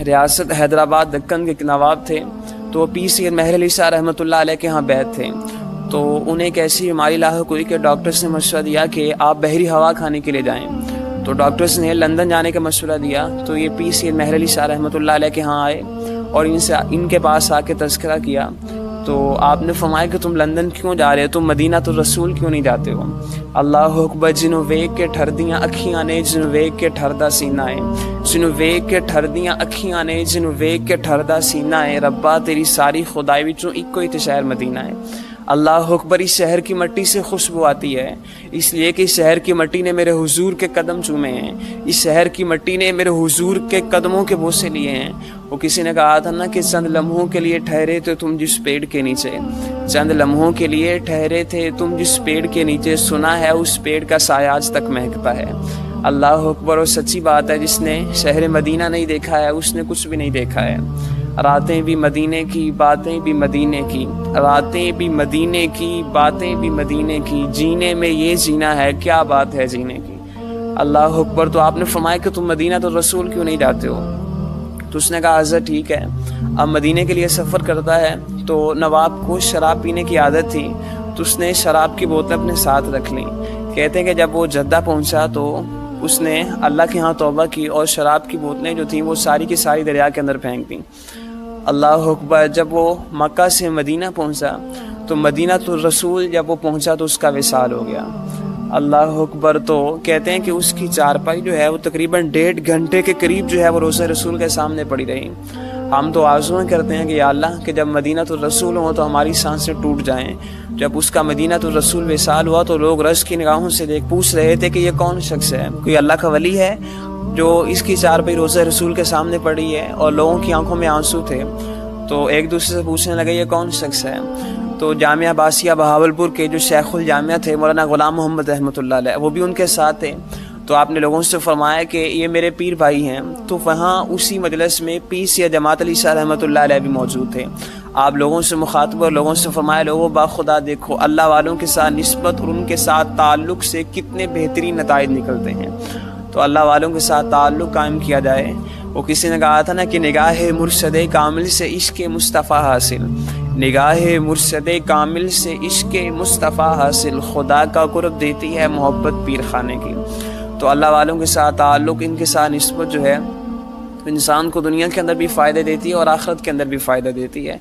ریاست حیدرآباد دکن کے نواب تھے، تو پیر سید مہر علی شاہ رحمۃ اللہ علیہ کے ہاں بیعت تھے۔ تو انہیں ایک ایسی بیماری لاحق ہوئی کہ ڈاکٹرز نے مشورہ دیا کہ آپ بحری ہوا کھانے کے لیے جائیں۔ تو ڈاکٹرز نے لندن جانے کا مشورہ دیا، تو یہ پیر سید مہر علی شاہ رحمۃ اللہ علیہ کے ہاں آئے اور ان کے پاس آ کے تذکرہ کیا۔ تو آپ نے فرمایا کہ تم لندن کیوں جا رہے ہو، تم مدینہ تو رسول کیوں نہیں جاتے ہو؟ اللہ اکبر، جنوں ویگ کے ٹھردیاں اکھیاں نے، جنوں ویگ کے ٹھردا سینہ ہے، جنوں ویگ کے ٹھردیاں اکھیاں نے، جنوں ویگ کے ٹھردا سینہ ہے، ربا تیری ساری خدائی وچوں ایک ہی تے شہر مدینہ ہے۔ اللہ اکبر، اس شہر کی مٹی سے خوشبو آتی ہے، اس لیے کہ اس شہر کی مٹی نے میرے حضور کے قدم چومے ہیں، اس شہر کی مٹی نے میرے حضور کے قدموں کے بوسے لیے ہیں۔ وہ کسی نے کہا تھا نا کہ چند لمحوں کے لیے ٹھہرے تھے تم جس پیڑ کے نیچے، چند لمحوں کے لیے ٹھہرے تھے تم جس پیڑ کے نیچے، سنا ہے اس پیڑ کا سایہ آج تک مہکتا ہے۔ اللہ اکبر، اور سچی بات ہے، جس نے شہر مدینہ نہیں دیکھا ہے اس نے کچھ بھی نہیں دیکھا ہے۔ راتیں بھی مدینے کی، باتیں بھی مدینے کی، راتیں بھی مدینے کی، باتیں بھی مدینے کی، جینے میں یہ جینا ہے، کیا بات ہے جینے کی۔ اللہ اکبر، تو آپ نے فرمایا کہ تم مدینہ تو رسول کیوں نہیں جاتے ہو؟ تو اس نے کہا حضرت ٹھیک ہے۔ اب مدینے کے لیے سفر کرتا ہے تو نواب کو شراب پینے کی عادت تھی، تو اس نے شراب کی بوتلیں اپنے ساتھ رکھ لیں۔ کہتے ہیں کہ جب وہ جدہ پہنچا تو اس نے اللہ کے ہاں توبہ کی اور شراب کی بوتلیں جو تھیں وہ ساری کی ساری دریا کے اندر پھینک دیں۔ اللہ اکبر، جب وہ مکہ سے مدینہ پہنچا تو مدینہ تو رسول جب وہ پہنچا تو اس کا وصال ہو گیا۔ اللہ اکبر، تو کہتے ہیں کہ اس کی چارپائی جو ہے وہ تقریباً 1.5 گھنٹے کے قریب جو ہے وہ روضہ رسول کے سامنے پڑی رہی۔ ہم تو آرزویں کرتے ہیں کہ یا اللہ کہ جب مدینہ تو رسول ہو تو ہماری سانسیں ٹوٹ جائیں۔ جب اس کا مدینہ تو رسول وصال ہوا تو لوگ رشک کی نگاہوں سے پوچھ رہے تھے کہ یہ کون شخص ہے، کوئی اللہ کا ولی ہے جو اس کی چارپائی روضہ رسول کے سامنے پڑی ہے؟ اور لوگوں کی آنکھوں میں آنسو تھے، تو ایک دوسرے سے پوچھنے لگے یہ کون شخص ہے؟ تو جامعہ عباسیہ بہاولپور کے جو شیخ الجامعہ تھے مولانا غلام محمد رحمۃ اللہ علیہ، وہ بھی ان کے ساتھ تھے۔ تو آپ نے لوگوں سے فرمایا کہ یہ میرے پیر بھائی ہیں۔ تو وہاں اسی مجلس میں پیر سید جماعت علی شاہ رحمۃ اللہ علیہ بھی موجود تھے۔ آپ لوگوں سے مخاطب اور لوگوں سے فرمایا لوگوں باخدا دیکھو اللہ والوں کے ساتھ نسبت اور ان کے ساتھ تعلق سے کتنے بہترین نتائج نکلتے ہیں۔ تو اللہ والوں کے ساتھ تعلق قائم کیا جائے۔ وہ کسی نے کہا تھا نا کہ نگاہ مرشد کامل سے عشق مصطفیٰ حاصل، نگاہ مرشد کامل سے عشق مصطفیٰ حاصل، خدا کا قرب دیتی ہے محبت پیر خانے کی۔ تو اللہ والوں کے ساتھ تعلق، ان کے ساتھ نسبت جو ہے انسان کو دنیا کے اندر بھی فائدہ دیتی ہے اور آخرت کے اندر بھی فائدہ دیتی ہے۔